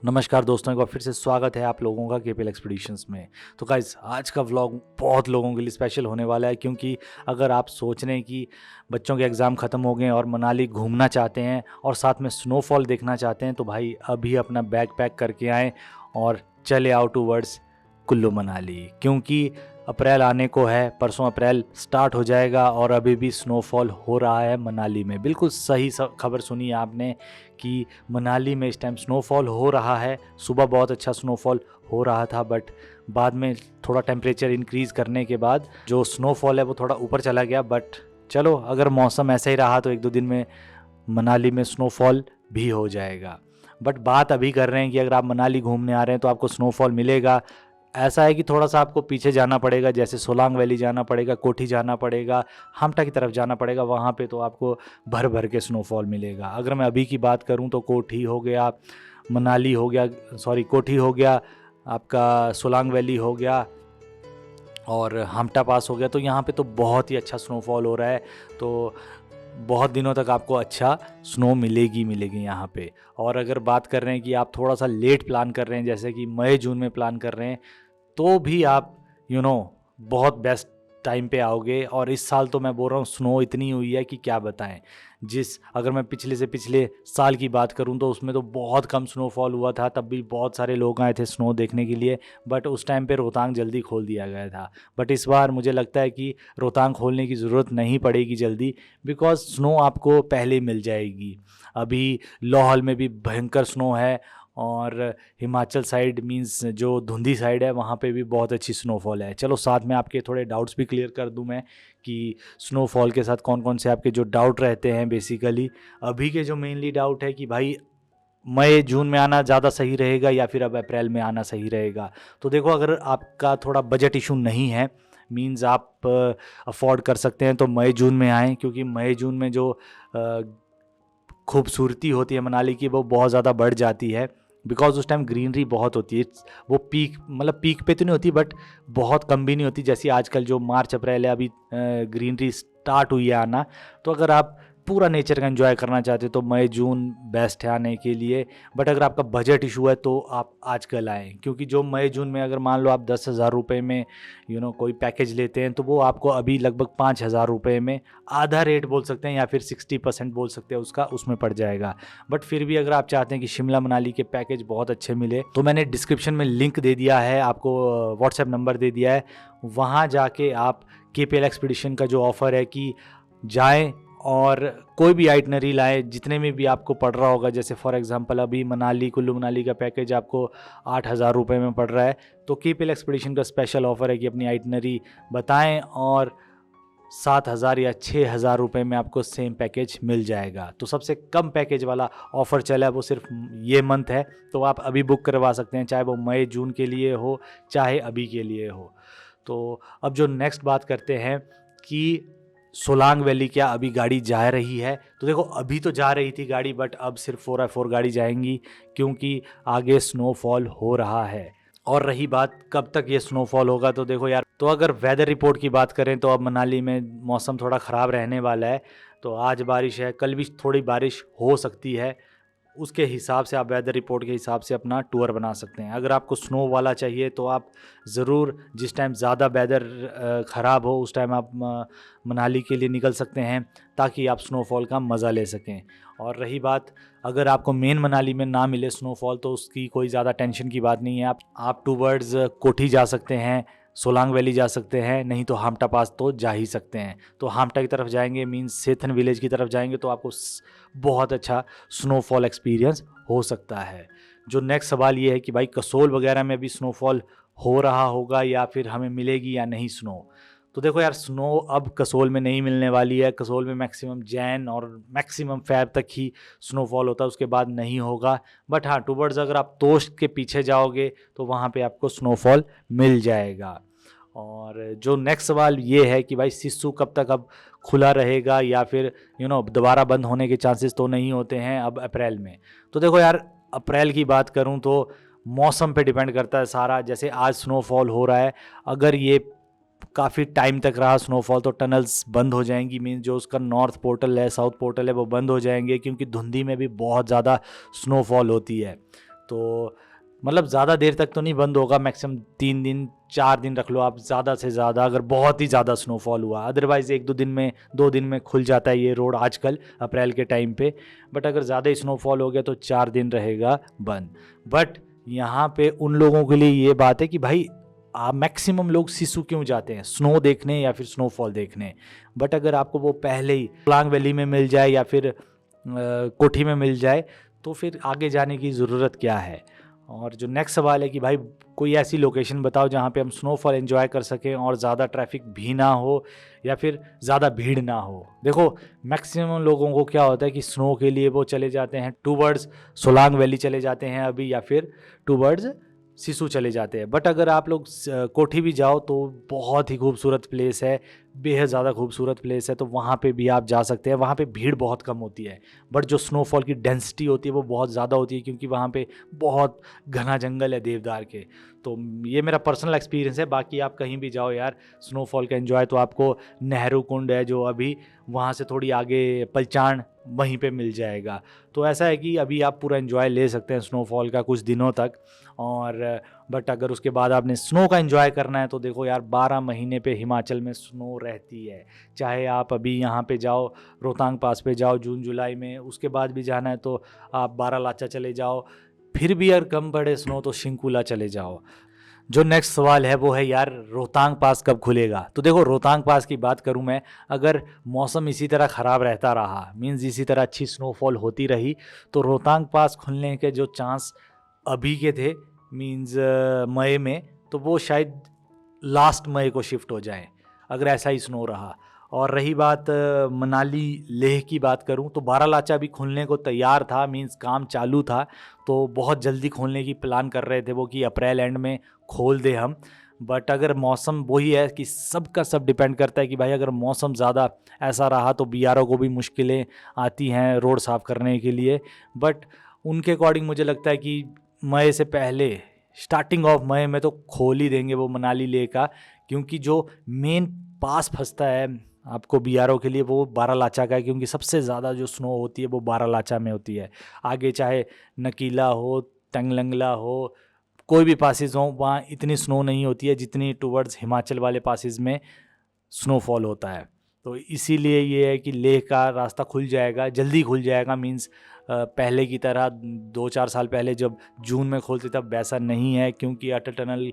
नमस्कार दोस्तों, एक बार फिर से स्वागत है आप लोगों का केपीएल एक्सपीडिशंस में। तो गाइस, आज का व्लॉग बहुत लोगों के लिए स्पेशल होने वाला है, क्योंकि अगर आप सोच रहे हैं कि बच्चों के एग्ज़ाम ख़त्म हो गए और मनाली घूमना चाहते हैं और साथ में स्नोफॉल देखना चाहते हैं, तो भाई अभी अपना बैग पैक करके आएँ और चले आओ टूवर्ड्स कुल्लू मनाली। क्योंकि अप्रैल आने को है, परसों अप्रैल स्टार्ट हो जाएगा और अभी भी स्नोफॉल हो रहा है मनाली में। बिल्कुल सही खबर सुनी आपने कि मनाली में इस टाइम स्नोफॉल हो रहा है। सुबह बहुत अच्छा स्नोफॉल हो रहा था, बट बाद में थोड़ा टेम्परेचर इंक्रीज़ करने के बाद जो स्नोफॉल है वो थोड़ा ऊपर चला गया। बट चलो, अगर मौसम ऐसा ही रहा तो एक दो दिन में मनाली में स्नोफॉल भी हो जाएगा। बट बात अभी कर रहे हैं कि अगर आप मनाली घूमने आ रहे हैं तो आपको स्नोफॉल मिलेगा। ऐसा है कि थोड़ा सा आपको पीछे जाना पड़ेगा, जैसे सोलांग वैली जाना पड़ेगा, कोठी जाना पड़ेगा, हामटा की तरफ जाना पड़ेगा। वहाँ पे तो आपको भर भर के स्नोफॉल मिलेगा। अगर मैं अभी की बात करूँ तो कोठी हो गया, मनाली हो गया, कोठी हो गया, आपका सोलांग वैली हो गया और हामटा पास हो गया, तो यहाँ पे तो बहुत ही अच्छा स्नोफॉल हो रहा है। तो बहुत दिनों तक आपको अच्छा स्नो मिलेगी यहाँ पे। और अगर बात कर रहे हैं कि आप थोड़ा सा लेट प्लान कर रहे हैं, जैसे कि मई जून में प्लान कर रहे हैं, तो भी आप बहुत बेस्ट टाइम पे आओगे। और इस साल तो मैं बोल रहा हूँ स्नो इतनी हुई है कि क्या बताएं। अगर मैं पिछले से पिछले साल की बात करूं तो उसमें तो बहुत कम स्नोफॉल हुआ था, तब भी बहुत सारे लोग आए थे स्नो देखने के लिए। बट उस टाइम पे रोहतांग जल्दी खोल दिया गया था। बट इस बार मुझे लगता है कि रोहतांग खोलने की ज़रूरत नहीं पड़ेगी जल्दी, बिकॉज स्नो आपको पहले मिल जाएगी। अभी लाहौल में भी भयंकर स्नो है और हिमाचल साइड मींस जो धुंधी साइड है वहाँ पे भी बहुत अच्छी स्नोफॉल है। चलो, साथ में आपके थोड़े डाउट्स भी क्लियर कर दूं मैं कि स्नोफॉल के साथ कौन कौन से आपके जो डाउट रहते हैं। बेसिकली अभी के जो मेनली डाउट है कि भाई मई जून में आना ज़्यादा सही रहेगा या फिर अब अप्रैल में आना सही रहेगा। तो देखो, अगर आपका थोड़ा बजट इशू नहीं है, मींस आप अफोर्ड कर सकते हैं, तो मई जून में आएँ। क्योंकि मई जून में जो खूबसूरती होती है मनाली की वो बहुत ज़्यादा बढ़ जाती है, बिकॉज उस टाइम ग्रीनरी बहुत होती है। वो पीक पे तो नहीं होती, बट बहुत कम भी नहीं होती। जैसे आजकल जो मार्च अप्रैल है, अभी ग्रीनरी स्टार्ट हुई है आना। तो अगर आप पूरा नेचर का एंजॉय करना चाहते हो तो मई जून बेस्ट है आने के लिए। बट अगर आपका बजट इशू है तो आप आजकल आएँ, क्योंकि जो मई जून में अगर मान लो आप 10,000 रुपये में कोई पैकेज लेते हैं, तो वो आपको अभी लगभग 5,000 रुपये में आधा रेट बोल सकते हैं या फिर 60% बोल सकते हैं उसका, उसमें पड़ जाएगा। बट फिर भी अगर आप चाहते हैं कि शिमला मनाली के पैकेज बहुत अच्छे मिले, तो मैंने डिस्क्रिप्शन में लिंक दे दिया है, आपको व्हाट्सएप नंबर दे दिया है। वहाँ जाके आप केपीएल एक्सपीडिशन का जो ऑफ़र है कि जाएं और कोई भी आइटनरी लाएं, जितने में भी आपको पड़ रहा होगा। जैसे फॉर एग्जांपल अभी कुल्लू मनाली का पैकेज आपको 8,000 रुपये में पड़ रहा है, तो केपीएल एक्सपीडिशन का स्पेशल ऑफ़र है कि अपनी आइटनरी बताएं और 7,000 या 6,000 रुपये में आपको सेम पैकेज मिल जाएगा। तो सबसे कम पैकेज वाला ऑफ़र चला है वो सिर्फ ये मंथ है, तो आप अभी बुक करवा सकते हैं, चाहे वो मई जून के लिए हो चाहे अभी के लिए हो। तो अब जो नेक्स्ट बात करते हैं कि सोलांग वैली क्या अभी गाड़ी जा रही है। तो देखो, अभी तो जा रही थी गाड़ी, बट अब सिर्फ 4x4 गाड़ी जाएंगी, क्योंकि आगे स्नोफॉल हो रहा है। और रही बात कब तक ये स्नोफॉल होगा, तो देखो यार, तो अगर वेदर रिपोर्ट की बात करें तो अब मनाली में मौसम थोड़ा ख़राब रहने वाला है। तो आज बारिश है, कल भी थोड़ी बारिश हो सकती है। उसके हिसाब से आप वेदर रिपोर्ट के हिसाब से अपना टूर बना सकते हैं। अगर आपको स्नो वाला चाहिए तो आप ज़रूर जिस टाइम ज़्यादा वेदर ख़राब हो उस टाइम आप मनाली के लिए निकल सकते हैं, ताकि आप स्नोफॉल का मज़ा ले सकें। और रही बात, अगर आपको मेन मनाली में ना मिले स्नोफॉल तो उसकी कोई ज़्यादा टेंशन की बात नहीं है। आप टूवर्ड्स कोठी जा सकते हैं, सोलांग वैली जा सकते हैं, नहीं तो हामटा पास तो जा ही सकते हैं। तो हामटा की तरफ जाएंगे मीन्स सेथन विलेज की तरफ जाएंगे तो आपको बहुत अच्छा स्नोफॉल एक्सपीरियंस हो सकता है। जो नेक्स्ट सवाल ये है कि भाई कसोल वगैरह में भी स्नोफॉल हो रहा होगा या फिर हमें मिलेगी या नहीं स्नो। तो देखो यार, स्नो अब कसोल में नहीं मिलने वाली है। कसोल में मैक्सिमम जैन और मैक्सिमम फेब तक ही स्नोफॉल होता है, उसके बाद नहीं होगा। बट हाँ, टूवर्ड्स अगर आप तोश के पीछे जाओगे तो वहाँ पे आपको स्नोफॉल मिल जाएगा। और जो नेक्स्ट सवाल ये है कि भाई सिस्सू कब तक अब खुला रहेगा या फिर दोबारा बंद होने के चांसेस तो नहीं होते हैं अब अप्रैल में। तो देखो यार, अप्रैल की बात करूं तो मौसम पे डिपेंड करता है सारा। जैसे आज स्नोफॉल हो रहा है, अगर ये काफ़ी टाइम तक रहा स्नोफॉल तो टनल्स बंद हो जाएंगी। मीन जो उसका नॉर्थ पोर्टल है, साउथ पोर्टल है, वो बंद हो जाएंगे, क्योंकि धुंधी में भी बहुत ज़्यादा स्नोफॉल होती है। तो मतलब ज़्यादा देर तक तो नहीं बंद होगा, मैक्सिमम 3 दिन 4 दिन रख लो आप ज़्यादा से ज़्यादा, अगर बहुत ही ज़्यादा स्नोफॉल हुआ। अदरवाइज़ 1-2 दिन में 2 दिन में खुल जाता है ये रोड आजकल अप्रैल के टाइम पे। बट अगर ज़्यादा ही स्नोफॉल हो गया तो 4 दिन रहेगा बंद। बट यहाँ पे उन लोगों के लिए ये बात है कि भाई मैक्सिमम लोग सिसु क्यों जाते हैं, स्नो देखने या फिर स्नोफॉल देखने। बट अगर आपको वो पहले ही सोलांग वैली में मिल जाए या फिर कोठी में मिल जाए तो फिर आगे जाने की ज़रूरत क्या है। और जो नेक्स्ट सवाल है कि भाई कोई ऐसी लोकेशन बताओ जहाँ पे हम स्नोफॉल एंजॉय कर सकें और ज़्यादा ट्रैफिक भी ना हो या फिर ज़्यादा भीड़ ना हो। देखो मैक्सिमम लोगों को क्या होता है कि स्नो के लिए वो चले जाते हैं टूवर्ड्स सोलांग वैली चले जाते हैं अभी, या फिर टूवर्ड्स सिसु चले जाते हैं। बट अगर आप लोग कोठी भी जाओ तो बहुत ही खूबसूरत प्लेस है, बेहद ज़्यादा खूबसूरत प्लेस है, तो वहाँ पे भी आप जा सकते हैं। वहाँ पे भीड़ बहुत कम होती है बट जो स्नोफॉल की डेंसिटी होती है वो बहुत ज़्यादा होती है, क्योंकि वहाँ पे बहुत घना जंगल है देवदार के। तो ये मेरा पर्सनल एक्सपीरियंस है। बाकी आप कहीं भी जाओ यार स्नोफॉल का एंजॉय तो आपको नेहरू कुंड है जो अभी वहाँ से थोड़ी आगे पलचान वहीं पे मिल जाएगा। तो ऐसा है कि अभी आप पूरा एंजॉय ले सकते हैं स्नोफॉल का कुछ दिनों तक। और बट अगर उसके बाद आपने स्नो का एंजॉय करना है तो देखो यार 12 महीने पे हिमाचल में स्नो रहती है। चाहे आप अभी यहाँ पे जाओ रोहतांग पास पे जाओ जून जुलाई में, उसके बाद भी जाना है तो आप बारालाचा चले जाओ, फिर भी अगर कम पड़े स्नो तो शिंकुला चले जाओ। जो नेक्स्ट सवाल है वो है यार रोहतांग पास कब खुलेगा। तो देखो रोहतांग पास की बात करूं मैं, अगर मौसम इसी तरह ख़राब रहता रहा, मीन्स इसी तरह अच्छी स्नोफॉल होती रही, तो रोहतांग पास खुलने के जो चांस अभी के थे मीन्स मई में, तो वो शायद लास्ट मई को शिफ्ट हो जाए अगर ऐसा ही स्नो रहा। और रही बात मनाली लेह की बात करूं तो बारालाचा भी खुलने को तैयार था, मींस काम चालू था, तो बहुत जल्दी खोलने की प्लान कर रहे थे वो कि अप्रैल एंड में खोल दे हम। बट अगर मौसम वही है कि सबका सब डिपेंड करता है कि भाई अगर मौसम ज़्यादा ऐसा रहा तो बीआरओ को भी मुश्किलें आती हैं रोड साफ़ करने के लिए। बट उनके अकॉर्डिंग मुझे लगता है कि मई से पहले स्टार्टिंग ऑफ मई में तो खोल ही देंगे वो मनाली लेह का, क्योंकि जो मेन पास फंसता है आपको बीआरओ के लिए वो बारालाचा का है, क्योंकि सबसे ज़्यादा जो स्नो होती है वो बारालाचा में होती है। आगे चाहे नकीला हो, तंगलंगला हो, कोई भी पासेस हो, वहाँ इतनी स्नो नहीं होती है जितनी टूवर्ड्स हिमाचल वाले पासेस में स्नोफॉल होता है। तो इसीलिए ये है कि लेह का रास्ता खुल जाएगा, जल्दी खुल जाएगा। मींस पहले की तरह 2-4 साल पहले जब जून में खोलते तब वैसा नहीं है, क्योंकि अटल टनल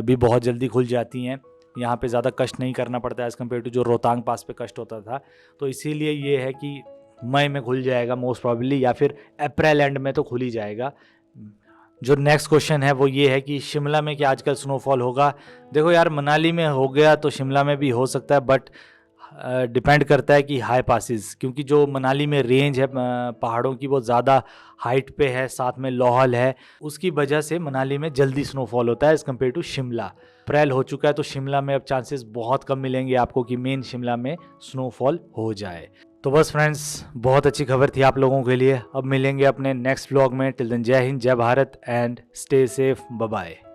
भी बहुत जल्दी खुल जाती हैं। यहाँ पे ज़्यादा कष्ट नहीं करना पड़ता है एज़ कम्पेयर टू जो रोहतांग पास पे कष्ट होता था। तो इसीलिए ये है कि मई में खुल जाएगा मोस्ट प्रॉब्ली, या फिर अप्रैल एंड में तो खुल ही जाएगा। जो नेक्स्ट क्वेश्चन है वो ये है कि शिमला में क्या आजकल स्नोफॉल होगा। देखो यार मनाली में हो गया तो शिमला में भी हो सकता है, बट डिपेंड करता है कि हाई पासिस, क्योंकि जो मनाली में रेंज है पहाड़ों की वो ज़्यादा हाइट पे है, साथ में लोहल है, उसकी वजह से मनाली में जल्दी स्नोफॉल होता है एज़ कम्पेयर टू शिमला। अप्रैल हो चुका है तो शिमला में अब चांसेस बहुत कम मिलेंगे आपको कि मेन शिमला में स्नोफॉल हो जाए। तो बस फ्रेंड्स बहुत अच्छी खबर थी आप लोगों के लिए। अब मिलेंगे अपने नेक्स्ट व्लॉग में। टिल देन जय हिंद, जय Bharat and stay safe, bye bye.